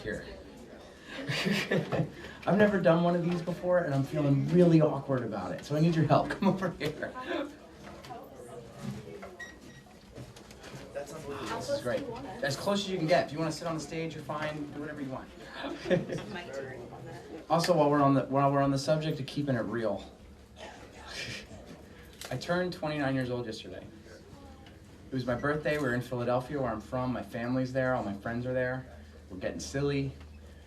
here. I've never done one of these before, and I'm feeling really awkward about it, so I need your help. Come over here. This is great. As close as you can get. If you want to sit on the stage, you're fine. Do whatever you want. Also, while we're on the subject of keeping it real, I turned 29 years old yesterday. It was my birthday. We were in Philadelphia, where I'm from. My family's there. All my friends are there. We're getting silly.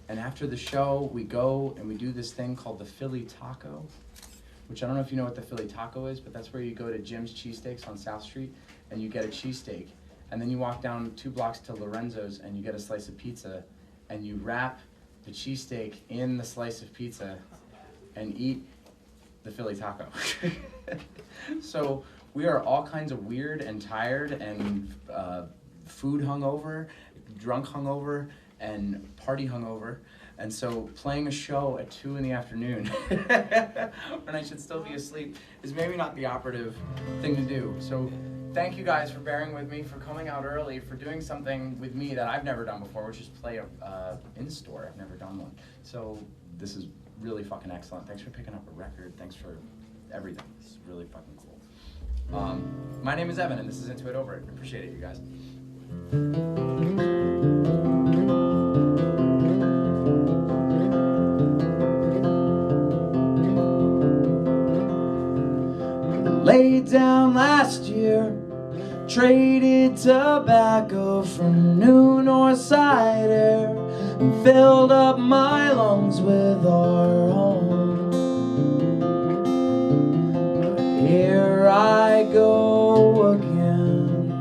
And after the show, we go and we do this thing called the Philly Taco, which I don't know if you know what the Philly Taco is, but that's where you go to Jim's Cheesesteaks on South Street and you get a cheesesteak. And then you walk down 2 blocks to Lorenzo's and you get a slice of pizza and you wrap the cheesesteak in the slice of pizza and eat the Philly Taco. So we are all kinds of weird and tired and food hungover, drunk hungover, and party hungover, and so playing a show at 2 in the afternoon when I should still be asleep is maybe not the operative thing to do. So thank you guys for bearing with me, for coming out early, for doing something with me that I've never done before, which is play in-store. I've never done one. So this is really fucking excellent. Thanks for picking up a record. Thanks for everything. This is really fucking cool. My name is Evan, and this is Into It Over It. Appreciate it, you guys. Laid down last year, traded tobacco for New North Side air, and filled up my lungs with our home. But here I go again.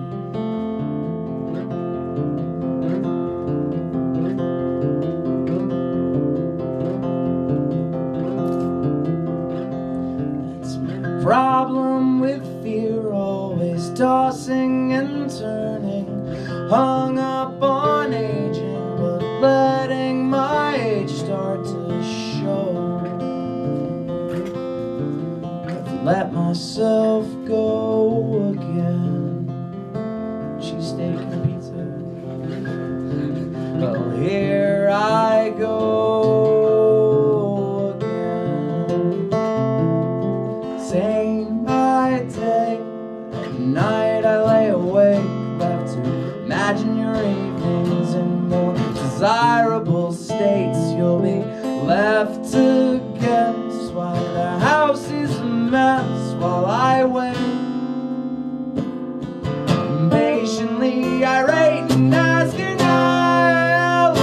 It's my problem with fear, always tossing and turning, hung up on aging, but letting my age start to show. I've let myself go again. Cheesesteak and pizza. Well, here I go again. Same by day, at night I lay awake, left to imagine your evenings in more desirable states. You'll be left to guess why the house is a mess while I wait. Impatiently irate and asking, hello,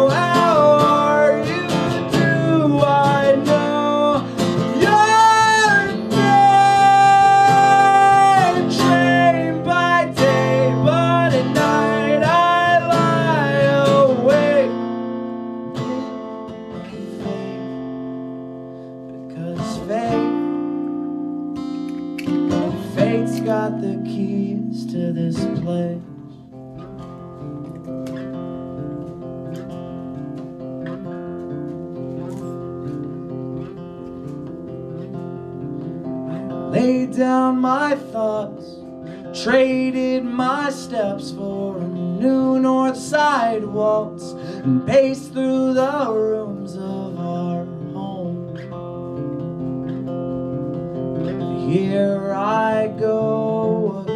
how are you? Do I know your name? Trained by day, but at night I lie awake. Because fate's got the keys to this place. Laid down my thoughts, traded my steps for a New North Side waltz, and paced through the rooms of our home. Here I go again.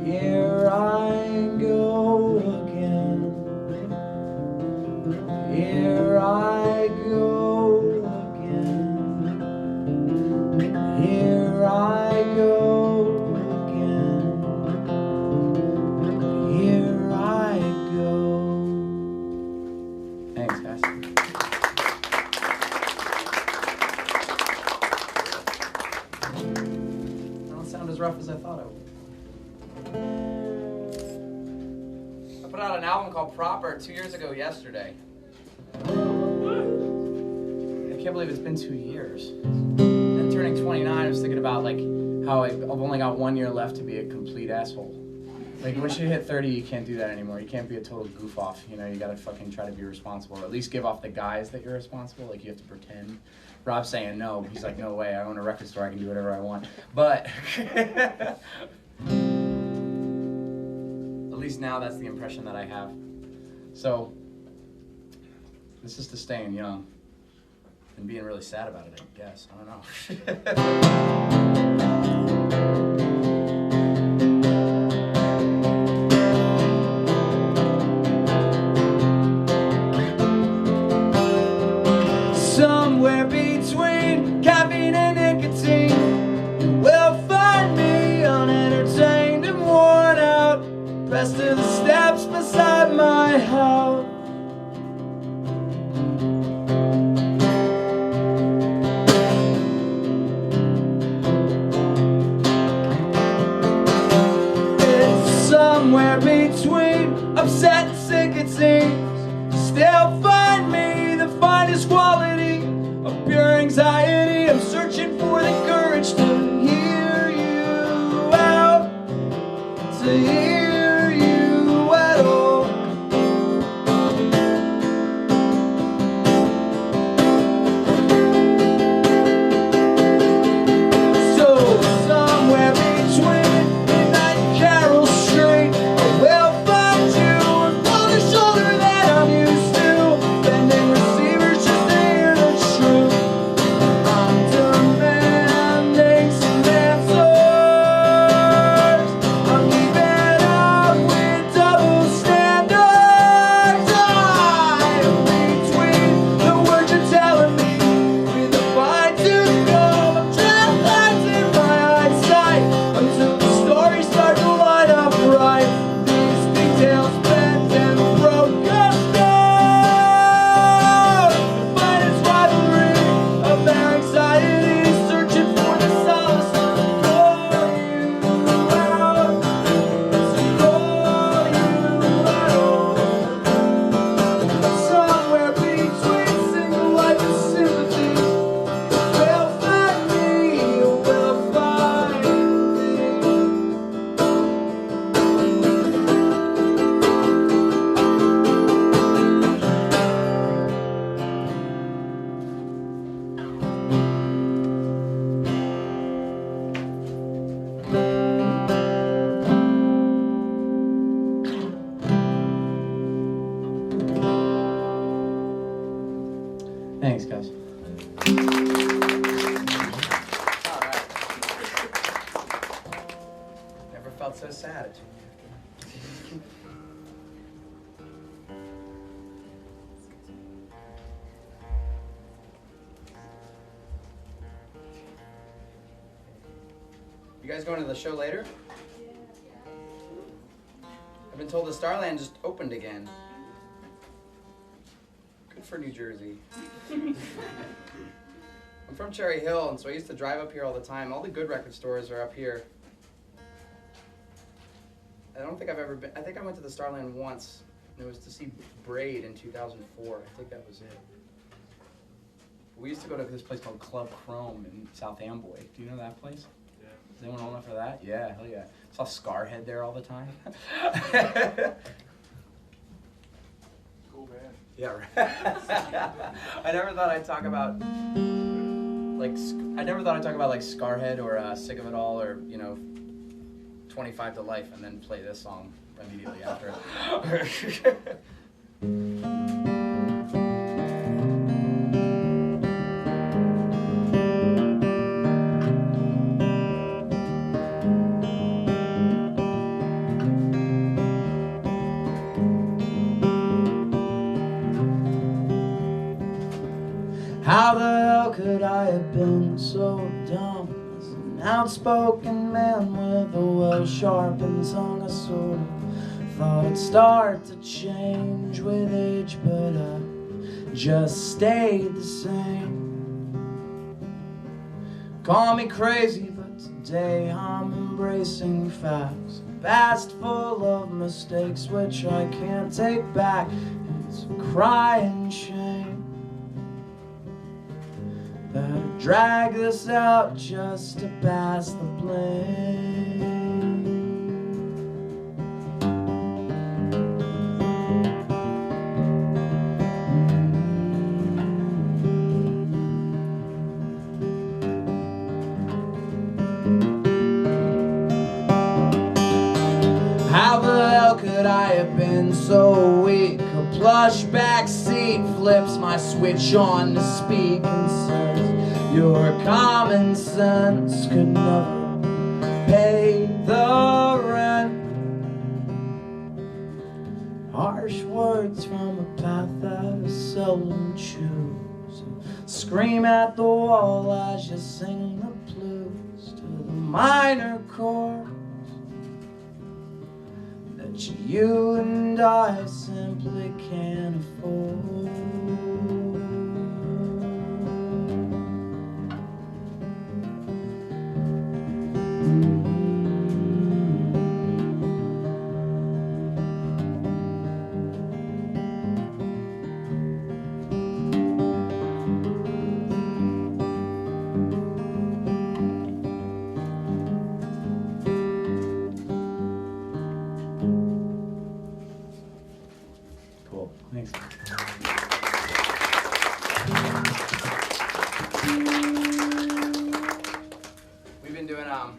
Here I go again. Here I go again. Here I go again. Here I go. Thanks, guys. I don't sound as rough as I thought I would. I put out an album called Proper 2 years ago yesterday. I can't believe it's been 2 years. And turning 29, I was thinking about like how I've only got 1 year left to be a complete asshole. Like, once you hit 30, you can't do that anymore. You can't be a total goof off. You know, you gotta fucking try to be responsible. Or at least give off the guise that you're responsible. Like, you have to pretend. Rob's saying no. He's like, no way. I own a record store. I can do whatever I want. But at least now that's the impression that I have. So this is to staying young and being really sad about it, I guess. I don't know. Somewhere between caffeine and nicotine, you will find me unentertained and worn out, pressed to the steps beside my house. It's somewhere between upset and sick, it seems. Still find me the finest quality of pure anxiety. I'm searching for the courage to hear you out, to hear you at all. So somewhere between midnight and Carroll Street, I will find you and pull the shoulder that I'm used to, bending receivers just to hear the truth. I'm demanding some answers. I'm keeping up with double standards. I'm between the words you're telling me with a fine-tooth comb. I'm trapped lights in my eyesight until the stories start to line up right. These details bend and broken down. But it's rivalry of their anxiety, searching for the solace to call you out, to call you out. Somewhere between single life and sympathy, will find me, will find me. Thanks, guys. Never felt so sad. You guys going to the show later? I've been told the Starland just opened again. Good for New Jersey. I'm from Cherry Hill, and so I used to drive up here all the time. All the good record stores are up here. I don't think I've ever been. I think I went to the Starland once, and it was to see Braid in 2004. I think that was it. We used to go to this place called Club Chrome in South Amboy. Do you know that place? Yeah. Is anyone old enough for that? Yeah, hell yeah. Saw Scarhead there all the time. Cool band. Yeah, right. I never thought I'd talk about like Scarhead or Sick of It All or 25 to Life and then play this song immediately after. How the hell could I have been so dumb? As an outspoken man with a well-sharpened tongue, I sort of thought it'd start to change with age, but I just stayed the same. Call me crazy, but today I'm embracing facts. A past full of mistakes which I can't take back. It's a crying shame that I drag this out just to pass the blame. How could I have been so weak? A plush back seat flips my switch on to speak concerns. Your common sense could never pay the rent. Harsh words from a path that I seldom choose. Scream at the wall as you sing the blues to the minor chords that you and I simply can't afford. Cool, thanks. We've been doing so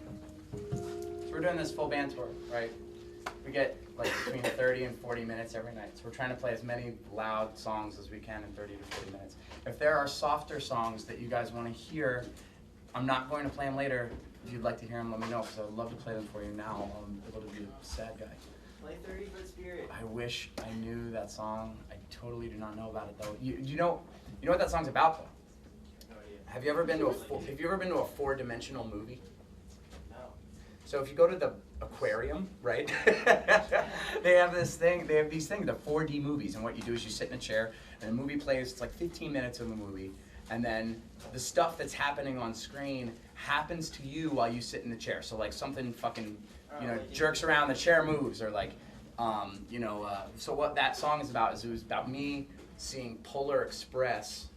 we're doing this full band tour, right? We get like between 30 and 40 minutes every night. So we're trying to play as many loud songs as we can in 30 to 40 minutes. If there are softer songs that you guys want to hear, I'm not going to play them later. If you'd like to hear them, let me know, because I'd love to play them for you now. I'm able to be a sad guy. Play 30 for Spirit. I wish I knew that song. I totally do not know about it though. You know what that song's about though? No idea. Have you ever been to a four-dimensional movie? No. So if you go to the aquarium, right? they have these things, the 4D movies, and what you do is you sit in a chair and the movie plays. It's like 15 minutes of the movie, and then the stuff that's happening on screen happens to you while you sit in the chair. So like something fucking, jerks around, the chair moves, or like, so what that song is about is it was about me seeing Polar Express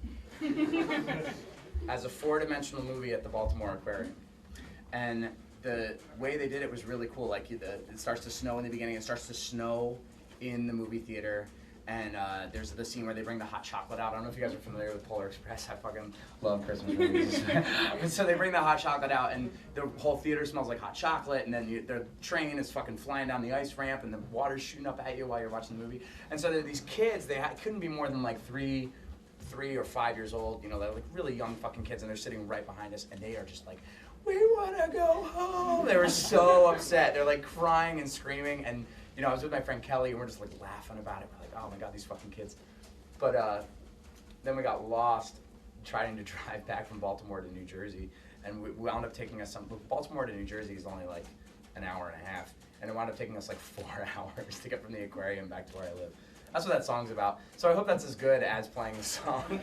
as a four-dimensional movie at the Baltimore Aquarium. And the way they did it was really cool. Like it starts to snow in the beginning, it starts to snow in the movie theater, and there's the scene where they bring the hot chocolate out. I don't know if you guys are familiar with Polar Express. I fucking love Christmas movies. And so they bring the hot chocolate out, and the whole theater smells like hot chocolate, and then the train is fucking flying down the ice ramp, and the water's shooting up at you while you're watching the movie. And so there are these kids, they couldn't be more than like three or 5 years old, they're like really young fucking kids, and they're sitting right behind us, and they are just like, we want to go home. They were so upset. They're like crying and screaming, and I was with my friend Kelly, and we're just like laughing about it. We're like, oh my God, these fucking kids. But then we got lost trying to drive back from Baltimore to New Jersey, and we wound up taking us Baltimore to New Jersey is only like an hour and a half, and it wound up taking us like 4 hours to get from the aquarium back to where I live. That's what that song's about. So I hope that's as good as playing the song.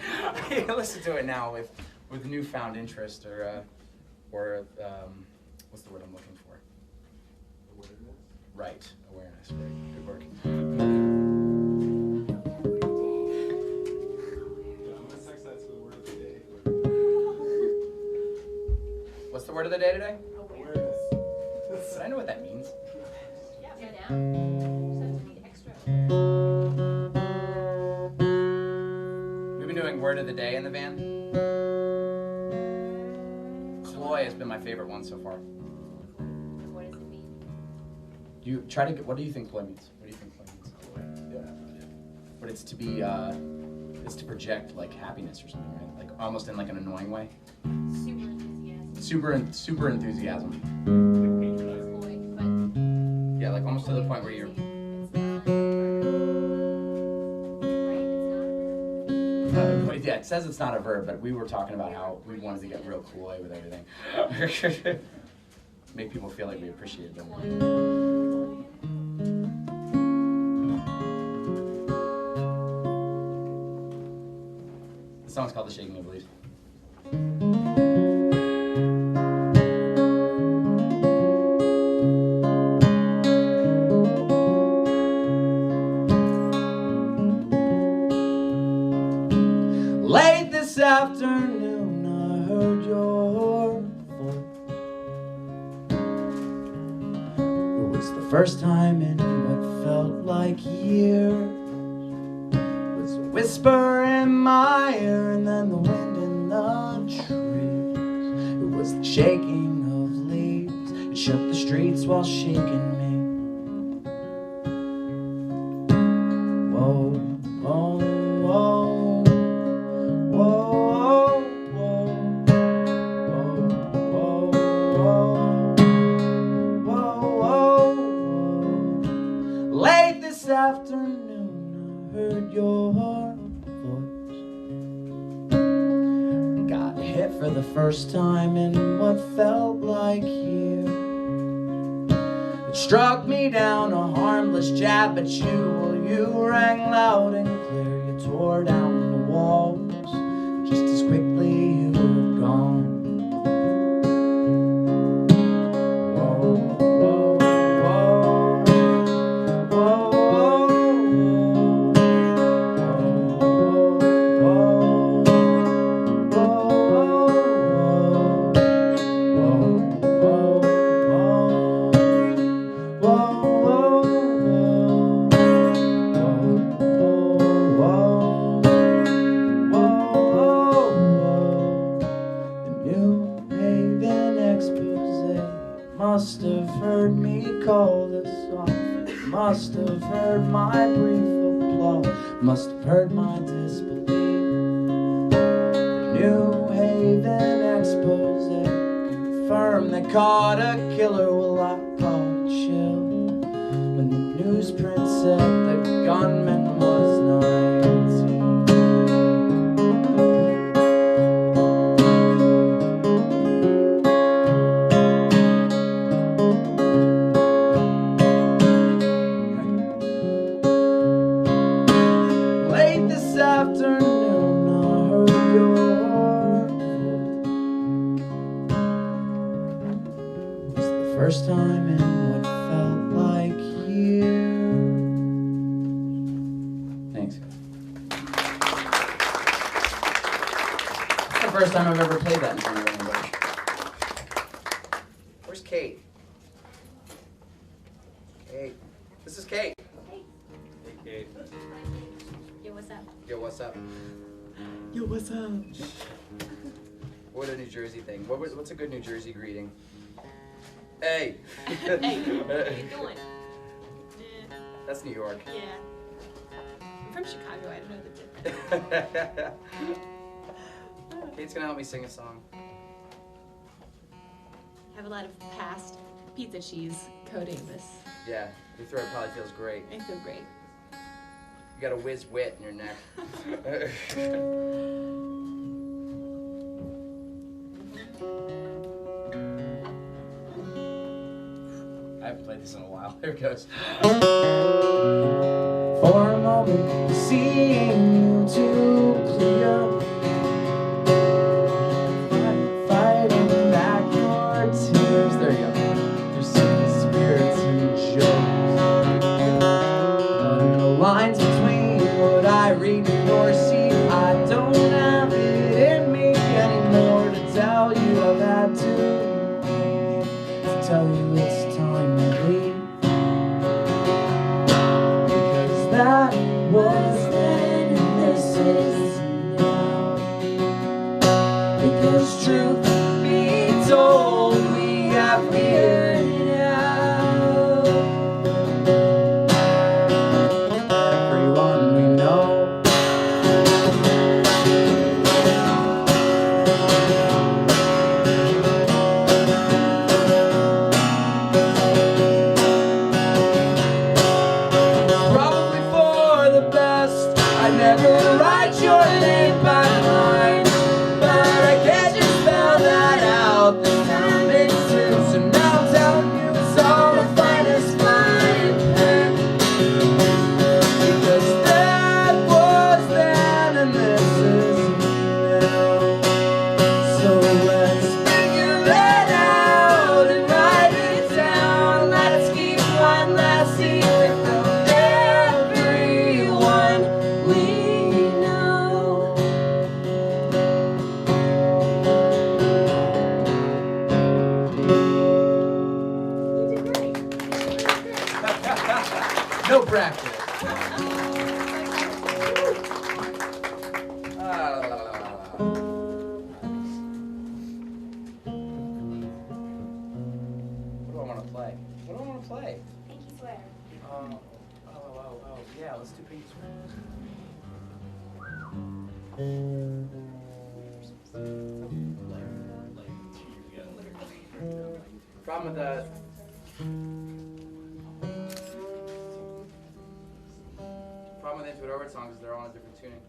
Listen to it now with newfound interest, or what's the word I'm looking for? Awareness? Right, awareness. Great, good work. Yeah, I'm gonna text that to the word of the day. What's the word of the day today? Awareness. I know what that means. We've been doing word of the day in the van. Cloy has been my favorite one so far. What does it mean? What do you think Cloy means? What do you think Cloy means? Yeah. But it's to be, it's to project like happiness or something, right? Like almost in like an annoying way. Super enthusiastic. Super enthusiasm. Boy, Yeah, like almost to the point where you're. it's not, right? Yeah, it says it's not a verb, but we were talking about how we wanted to get real Cloy with everything. Make people feel like we appreciate them. The song's called The Shaking of Leaves. Late this afternoon, I heard your voice. It was the first time in what felt like years. It was a whisper in my ear, and then the wind in the trees. It was the shaking of leaves. It shook the streets while shaking me. afternoon I heard your voice. Got hit for the first time in what felt like years. It struck me down, a harmless jab at you. Well, you rang loud and clear. You tore down the walls just as quickly you were gone. Must have heard me call this off. Must have heard my brief applause. Must have heard my disbelief. The New Haven expose confirmed they caught a killer. Well, I caught a chill when the newsprint said the gunman was 19. Afternoon, I heard your voice. It was the first time in what felt like years. Thanks. It's the first time I've ever played that in front of anybody. Where's Kate? Kate. This is Kate. Hey, Kate. Yo, what's up? Yo, what's up? Yo, what's up? What a New Jersey thing. What's a good New Jersey greeting? Hey. Hey, how you doing? That's New York. Yeah. I'm from Chicago. I don't know the difference. Kate's gonna help me sing a song. I have a lot of past pizza cheese coating this. Yeah, your throat probably feels great. I feel great. You got a whiz wit in your neck. I haven't played this in a while. There it goes. For a moment, seeing you too clear, fighting back your tears. There you go. There's some spirits and jokes. The lines between what I read and your seat, I don't have it in me anymore to tell you I've had to tell you it's time to leave. Because that was then and this is now. Because truth be told, we have figured it out. Everyone we know probably for the best. I never write your name by line, but I can't just spell that out. This time it's true, so now I'm telling you it's all the finest flying pen. Because that was then and this is now. So let's figure it out and write it down. Let's keep one last secret from everyone we know. You did great. No practice. What do I want to play? What do I want to play? Pinky swear. Oh, yeah, let's do Pinky Swear. Problem with that. into it over songs because they're all in a different tuning.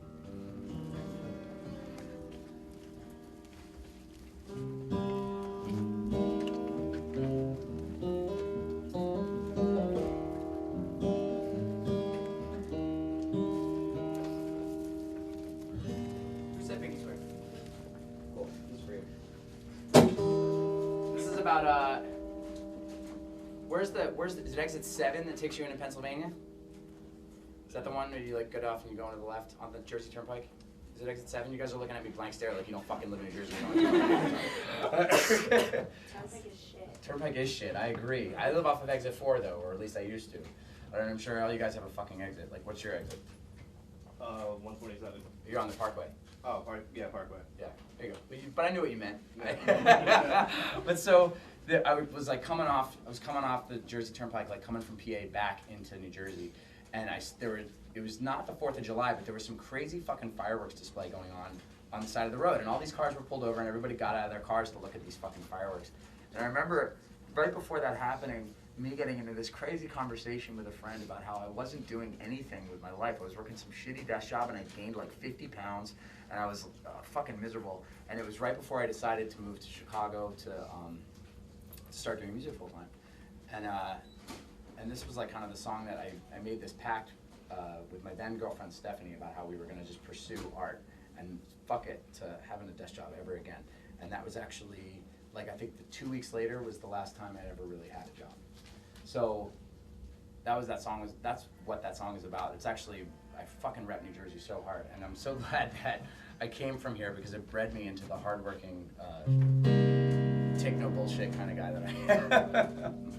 Who said pinky swear? Cool. This is for you. This is about where's the is it exit 7 that takes you into Pennsylvania? Is that the one where you like get off and you go into the left on the Jersey Turnpike? Is it exit 7? You guys are looking at me blank stare like you don't fucking live in New Jersey. Turnpike is shit. Turnpike is shit, I agree. I live off of exit 4 though, or at least I used to. But I'm sure all you guys have a fucking exit. Like, what's your exit? 147. You're on the Parkway. Oh, Parkway. Yeah, there you go. But I knew what you meant. Yeah. But so I was like coming off the Jersey Turnpike, like coming from PA back into New Jersey, and it was not the 4th of July, but there was some crazy fucking fireworks display going on the side of the road, and all these cars were pulled over, and everybody got out of their cars to look at these fucking fireworks. And I remember right before that happening, me getting into this crazy conversation with a friend about how I wasn't doing anything with my life. I was working some shitty desk job, and I gained like 50 pounds, and I was fucking miserable. And it was right before I decided to move to Chicago to start doing music full time. And this was like kind of the song that I made this pact with my then girlfriend Stephanie about how we were gonna just pursue art and fuck it to having a desk job ever again. And that was actually, like, I think the 2 weeks later was the last time I'd ever really had a job. So that's what that song is about. It's actually, I fucking rep New Jersey so hard, and I'm so glad that I came from here because it bred me into the hardworking, take no bullshit kind of guy that I am.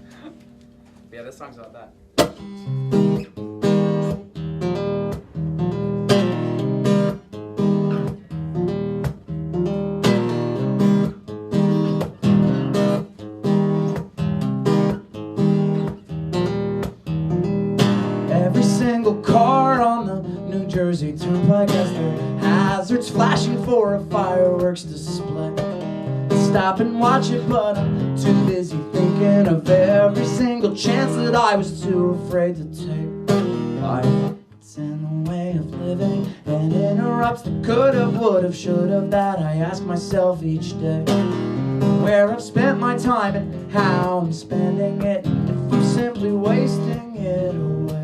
Yeah, this song's about that. Every single car on the New Jersey Turnpike has their hazards flashing for a fireworks display. Stop and watch it, but I'm too busy thinking of every single chance that I was too afraid to take. Life gets in the way of living and interrupts the could've, would've, should've that I ask myself each day. Where I've spent my time and how I'm spending it, and if I'm simply wasting it away.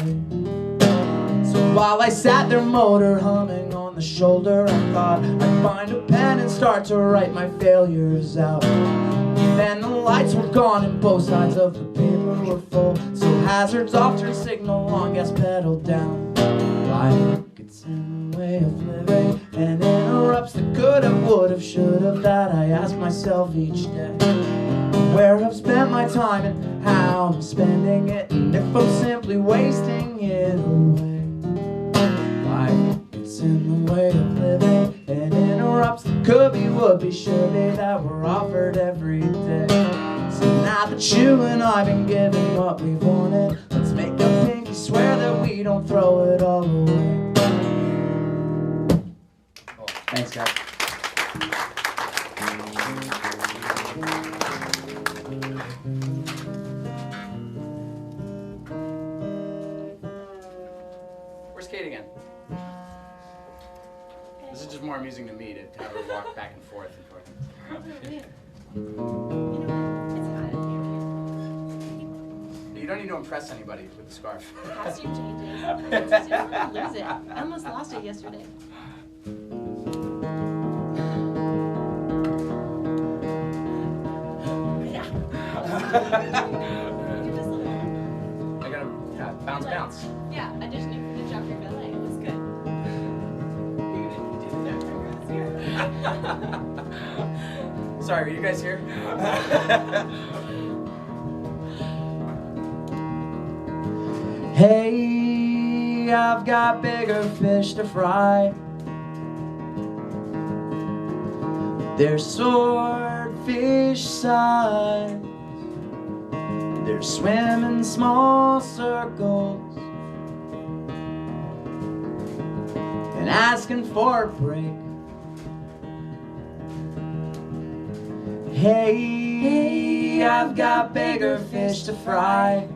So while I sat there motor humming on the shoulder, I thought I'd find a pen and start to write my failures out. Then the lights were gone and both sides of the paper were full, so hazards off, turn signal on, gas pedal down. Life gets in the way of living and interrupts the could've, would've, should've that I ask myself each day. Where I've spent my time and how I'm spending it, and if I'm simply wasting it away. Life gets in the way of living and interrupts the could be, would be, should be that we're offered every day. So now that you and I've been given what we've wanted, let's make a pinky swear that we don't throw it all away. Oh, thanks, guys. Where's Kate again? This is just more amusing to me to have her walk back and forth and forth. You know what? It's hot in here. You don't need to impress anybody with the scarf. Costume changes. I just didn't want to lose it. I almost lost it yesterday. I gotta bounce, bounce. Yeah, auditioning for the job for ballet. It was good. Sorry, are you guys here? Hey, I've got bigger fish to fry. They're swordfish size. They're swimming small circles and asking for a break. Hey, I've got bigger fish to fry.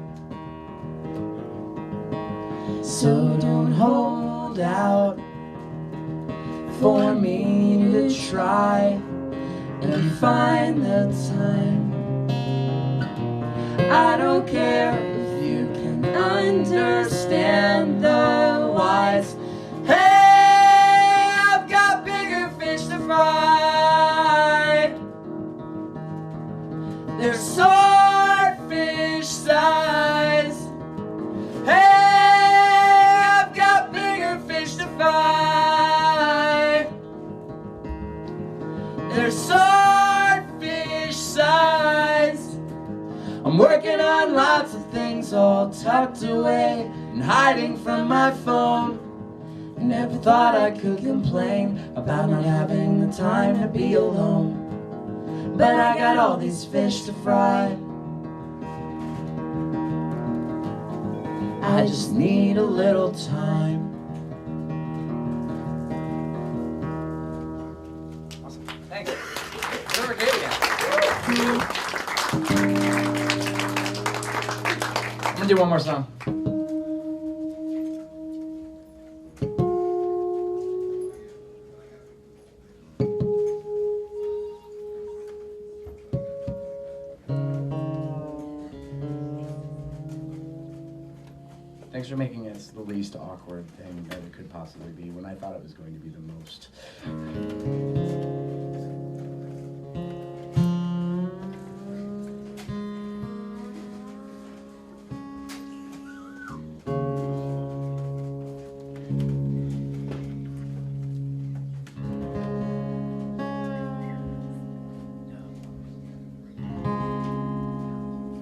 So don't hold hold out for me to try and find the time. I don't care if you can understand the whys. Hey, I've got bigger fish to fry. They're swordfish size. Hey, I've got bigger fish to fry. They're swordfish size. I'm working on lots of things all tucked away and hiding from my phone. I never thought I could complain about not having the time to be alone. But I got all these fish to fry. I just need a little time. Awesome. Thanks. Whatever gave again. I'm gonna do one more song. Thanks for making it the least awkward thing that it could possibly be when I thought it was going to be the most.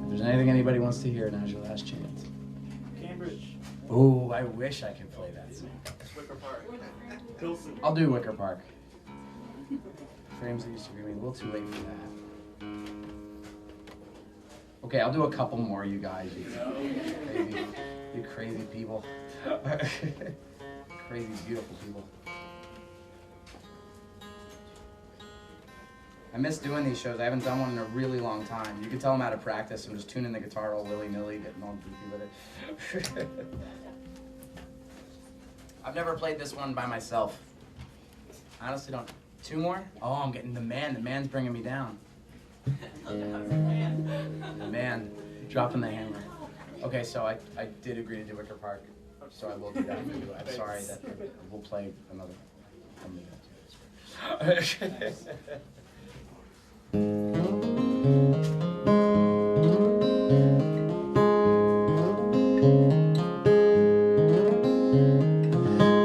If there's anything anybody wants to hear, now's your last chance. Cambridge. Oh, I wish I could play that song. Wicker Park. Pilsen. I'll do Wicker Park. Frames that used to be a little too late for that. Okay, I'll do a couple more, you guys. You crazy people. Crazy, beautiful people. I miss doing these shows. I haven't done one in a really long time. You can tell I'm out of practice. I'm just tuning the guitar all willy-nilly, getting all goofy with it. I've never played this one by myself. I honestly don't. Two more? Oh, I'm getting the man. The man's bringing me down. The man dropping the hammer. Okay, so I did agree to do Wicker Park, so I will do that for you. I'm sorry that we'll play another one.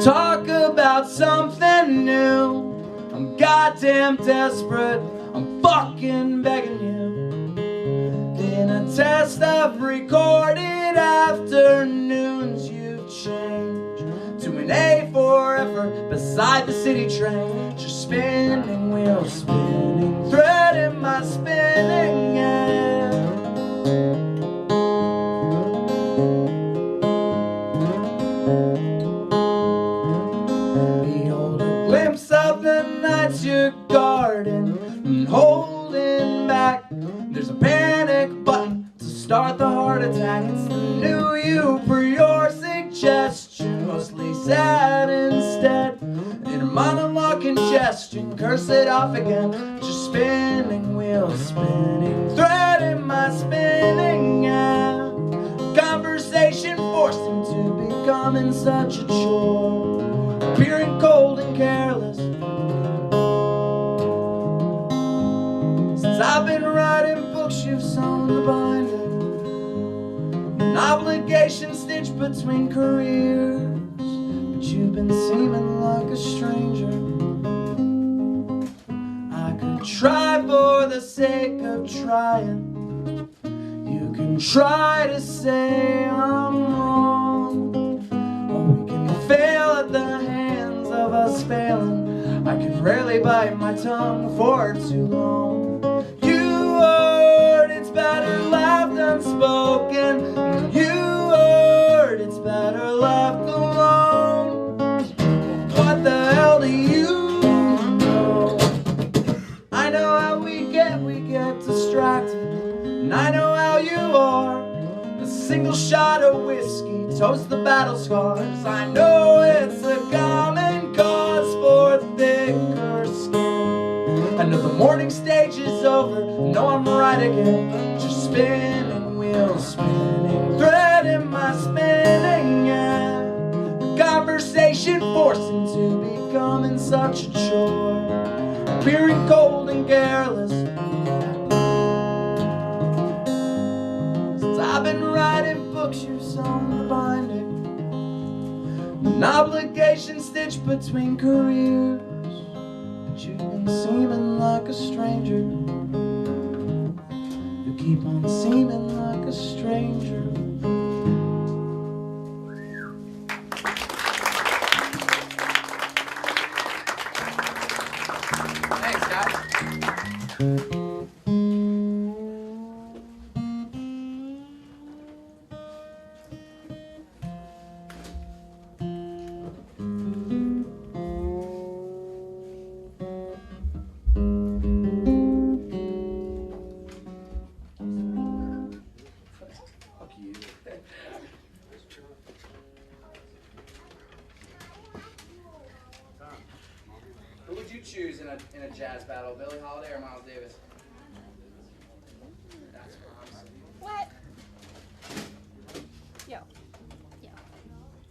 Talk about something new. I'm goddamn desperate. I'm fucking begging you. In a test of recorded afternoons, you change to an A for effort beside the city train. Just spinning wheels, spinning thread in my spinning end. Behold a glimpse of the nights you're guarding and holding back. There's a panic button to start the heart attack. It's the new you per your suggestion, mostly sad instead. In a monologue congestion, curse it off again. Just spinning wheels, spinning thread in my spinning end. Conversation forced him to becoming such a chore, appearing cold and careless. Since I've been writing books, you've sewn the binder. An obligation stitched between careers, but you've been seeming like a stranger. I could try for the sake of trying. You can try to say I'm wrong, or we can fail at the hands of us failing. I can rarely bite my tongue for too long. You heard it's better left unspoken. You heard it's better left alone. What the hell do you know? I know how we get distracted, and I know how you are. The single shot of whiskey, toast the battle scars. I know it's a common cause for thicker skin. I know the morning stage is over, I know I'm right again. Just spinning wheels, spinning thread in my spinning, yeah. Conversation forcing to becoming such a chore. Appearing cold and careless, since I've been writing books, you're on the binding. An obligation stitched between careers, but you've been seeming like a stranger. You keep on seeming like a stranger. Thanks, guys. Fuck you. Who would you choose in a jazz battle, Billie Holiday or Miles Davis? That's What? Yo.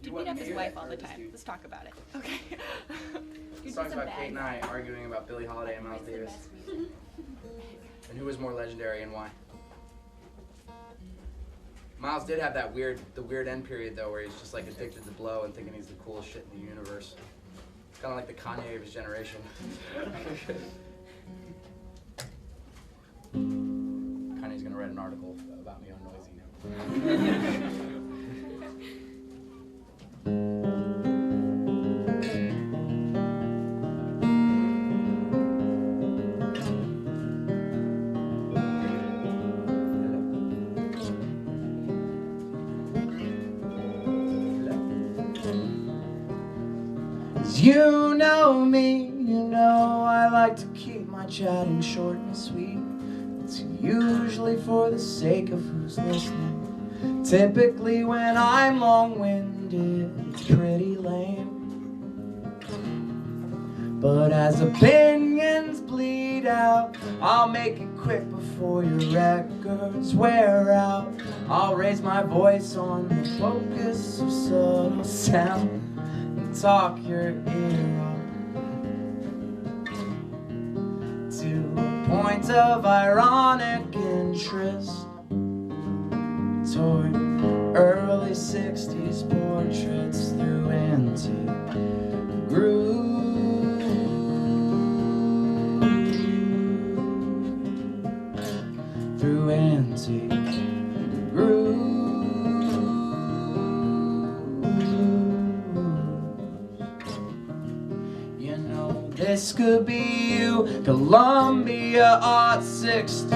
You beat up his wife all the time. Let's talk about it. Okay. The song's about Kate and I arguing about Billie Holiday and Miles Davis. And who was more legendary and why? Miles did have that the weird end period though, where he's just like addicted to blow and thinking he's the coolest shit in the universe. It's kind of like the Kanye of his generation. Kanye's gonna write an article about me on Noisy now. You know me, you know I like to keep my chatting short and sweet. It's usually for the sake of who's listening. Typically when I'm long-winded, it's pretty lame. But as opinions bleed out, I'll make it quick before your records wear out. I'll raise my voice on the focus of subtle sound. Talk your ear off to a point of ironic interest toward early 60s portraits through antique groove, through antique groove. This could be you, Columbia Art 62,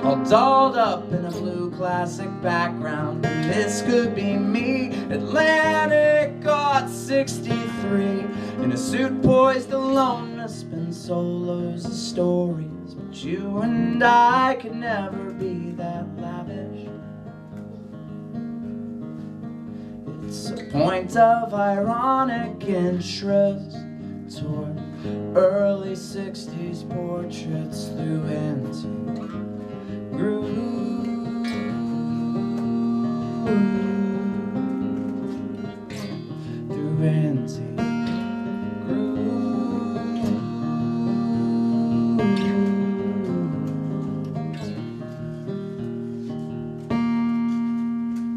all dolled up in a blue classic background. And this could be me, Atlantic Art 63, in a suit poised alone to spin solos of stories. But you and I could never be that lavish. It's a point of ironic interest toward early 60s portraits through antique groove, through antique groove.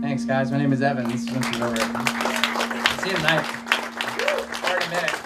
Thanks guys, my name is Evan. This is Wicker Park. See you tonight. 30 minutes.